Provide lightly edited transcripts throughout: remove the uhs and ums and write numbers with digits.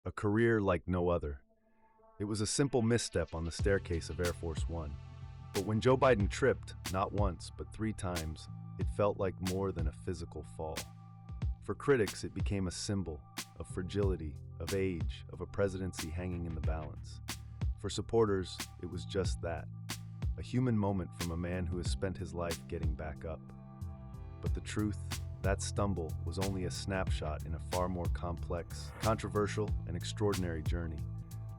a career like no other. It was a simple misstep on the staircase of Air Force One. But when Joe Biden tripped, not once, but 3 times, it felt like more than a physical fall. For critics, it became a symbol of fragility, of age, of a presidency hanging in the balance. For supporters, it was just that, a human moment from a man who has spent his life getting back up. But the truth, that stumble was only a snapshot in a far more complex, controversial, and extraordinary journey,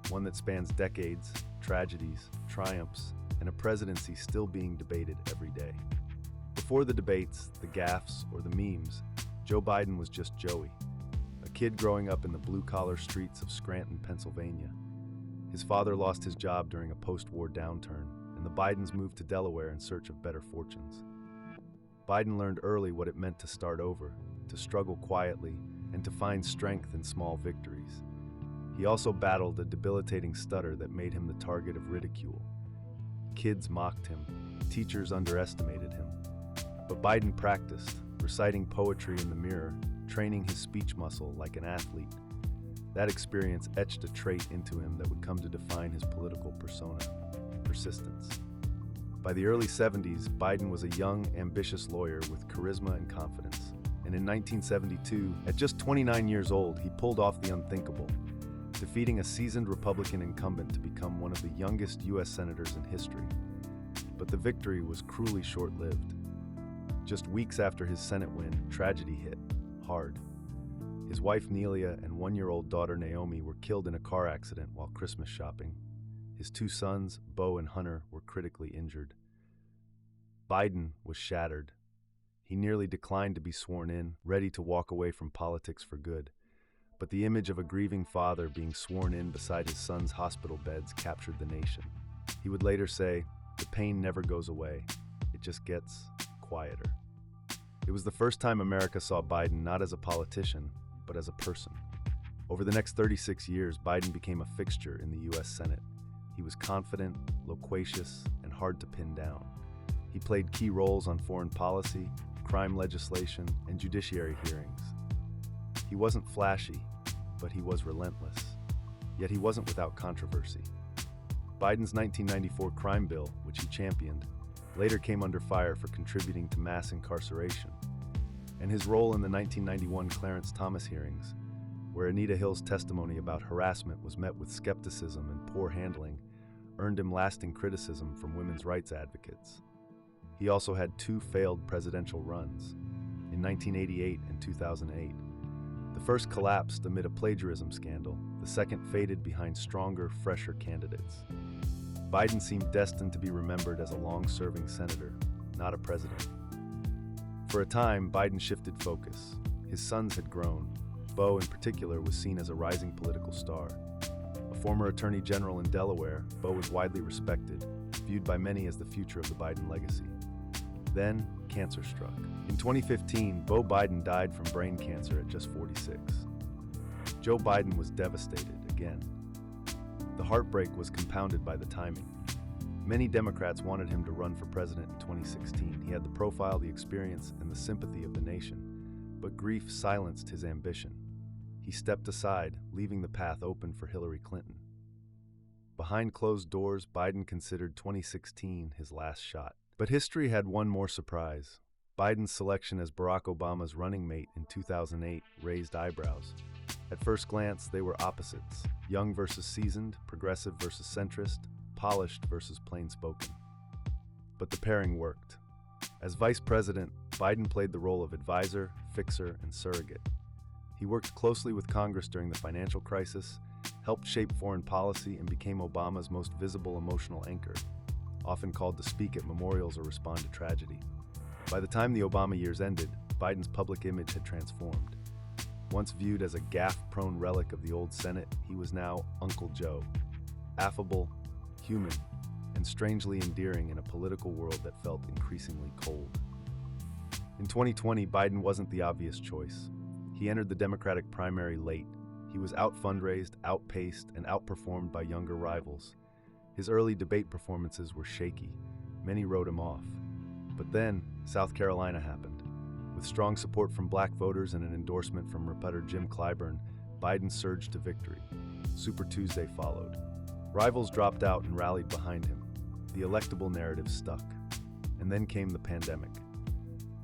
one that spans decades, tragedies, triumphs, and a presidency still being debated every day. Before the debates, the gaffes, or the memes, Joe Biden was just Joey, a kid growing up in the blue-collar streets of Scranton, Pennsylvania. His father lost his job during a post-war downturn, and the Bidens moved to Delaware in search of better fortunes. Biden learned early what it meant to start over, to struggle quietly, and to find strength in small victories. He also battled a debilitating stutter that made him the target of ridicule. Kids mocked him, teachers underestimated him. But Biden practiced, reciting poetry in the mirror, training his speech muscle like an athlete. That experience etched a trait into him that would come to define his political persona: persistence. By the early 70s, Biden was a young, ambitious lawyer with charisma and confidence. And in 1972, at just 29 years old, he pulled off the unthinkable, defeating a seasoned Republican incumbent to become one of the youngest U.S. senators in history. But the victory was cruelly short-lived. Just weeks after his Senate win, tragedy hit, hard. His wife Nelia and 1-year-old daughter Naomi were killed in a car accident while Christmas shopping. His 2 sons, Beau and Hunter, were critically injured. Biden was shattered. He nearly declined to be sworn in, ready to walk away from politics for good. But the image of a grieving father being sworn in beside his son's hospital beds captured the nation. He would later say, "The pain never goes away. It just gets quieter." It was the first time America saw Biden not as a politician, but as a person. Over the next 36 years, Biden became a fixture in the U.S. Senate. He was confident, loquacious, and hard to pin down. He played key roles on foreign policy, crime legislation, and judiciary hearings. He wasn't flashy, but he was relentless. Yet he wasn't without controversy. Biden's 1994 crime bill, which he championed, later came under fire for contributing to mass incarceration. And his role in the 1991 Clarence Thomas hearings, where Anita Hill's testimony about harassment was met with skepticism and poor handling, earned him lasting criticism from women's rights advocates. He also had 2 failed presidential runs, in 1988 and 2008. The first collapsed amid a plagiarism scandal, the second faded behind stronger, fresher candidates. Biden seemed destined to be remembered as a long-serving senator, not a president. For a time, Biden shifted focus. His sons had grown. Beau, in particular, was seen as a rising political star. A former attorney general in Delaware, Beau was widely respected, viewed by many as the future of the Biden legacy. Then, cancer struck. In 2015, Beau Biden died from brain cancer at just 46. Joe Biden was devastated again. The heartbreak was compounded by the timing. Many Democrats wanted him to run for president in 2016. He had the profile, the experience, and the sympathy of the nation. But grief silenced his ambition. He stepped aside, leaving the path open for Hillary Clinton. Behind closed doors, Biden considered 2016 his last shot. But history had one more surprise. Biden's selection as Barack Obama's running mate in 2008 raised eyebrows. At first glance, they were opposites: young versus seasoned, progressive versus centrist, polished versus plain-spoken. But the pairing worked. As vice president, Biden played the role of advisor, fixer, and surrogate. He worked closely with Congress during the financial crisis, helped shape foreign policy, and became Obama's most visible emotional anchor, often called to speak at memorials or respond to tragedy. By the time the Obama years ended, Biden's public image had transformed. Once viewed as a gaffe-prone relic of the old Senate, he was now Uncle Joe, affable, human, and strangely endearing in a political world that felt increasingly cold. In 2020, Biden wasn't the obvious choice. He entered the Democratic primary late. He was out-fundraised, outpaced, and outperformed by younger rivals. His early debate performances were shaky. Many wrote him off. But then, South Carolina happened. With strong support from black voters and an endorsement from Reputer Jim Clyburn, Biden surged to victory. Super Tuesday followed. Rivals dropped out and rallied behind him. The electable narrative stuck. And then came the pandemic.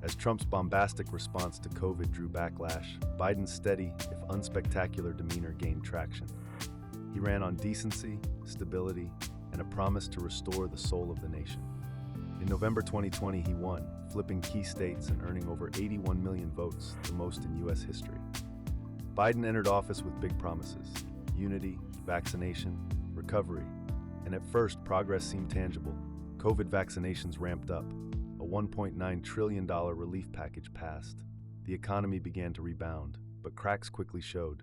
As Trump's bombastic response to COVID drew backlash, Biden's steady, if unspectacular demeanor gained traction. He ran on decency, stability, and a promise to restore the soul of the nation. In November 2020, he won, flipping key states and earning over 81 million votes, the most in U.S. history. Biden entered office with big promises: unity, vaccination, recovery. And at first, progress seemed tangible. COVID vaccinations ramped up. A $1.9 trillion relief package passed. The economy began to rebound, but cracks quickly showed.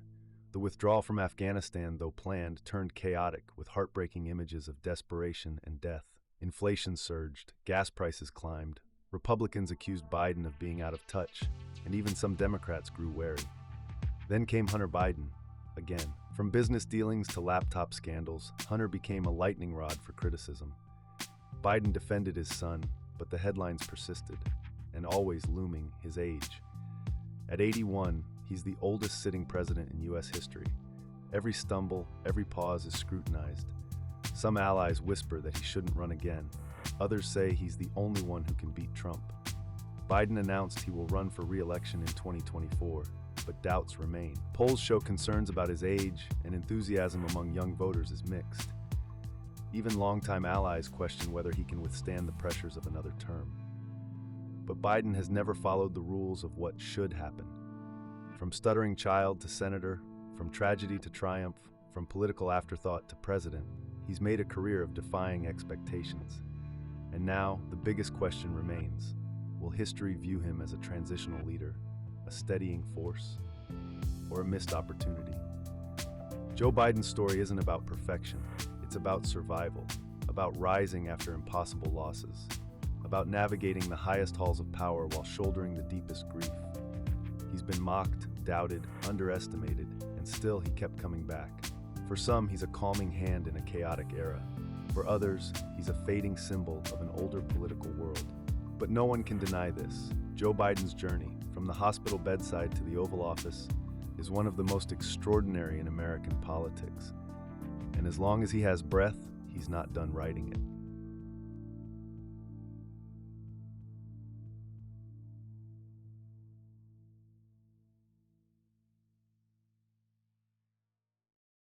The withdrawal from Afghanistan, though planned, turned chaotic, with heartbreaking images of desperation and death. Inflation surged, gas prices climbed, Republicans accused Biden of being out of touch, and even some Democrats grew wary. Then came Hunter Biden, again. From business dealings to laptop scandals, Hunter became a lightning rod for criticism. Biden defended his son, but the headlines persisted, and always looming, his age. At 81, he's the oldest sitting president in U.S. history. Every stumble, every pause is scrutinized. Some allies whisper that he shouldn't run again. Others say he's the only one who can beat Trump. Biden announced he will run for re-election in 2024, but doubts remain. Polls show concerns about his age, and enthusiasm among young voters is mixed. Even longtime allies question whether he can withstand the pressures of another term. But Biden has never followed the rules of what should happen. From stuttering child to senator, from tragedy to triumph, from political afterthought to president, he's made a career of defying expectations. And now, the biggest question remains: will history view him as a transitional leader, a steadying force, or a missed opportunity? Joe Biden's story isn't about perfection. It's about survival, about rising after impossible losses, about navigating the highest halls of power while shouldering the deepest grief. He's been mocked, doubted, underestimated, and still he kept coming back. For some, he's a calming hand in a chaotic era. For others, he's a fading symbol of an older political world. But no one can deny this. Joe Biden's journey, from the hospital bedside to the Oval Office, is one of the most extraordinary in American politics. And as long as he has breath, he's not done writing it.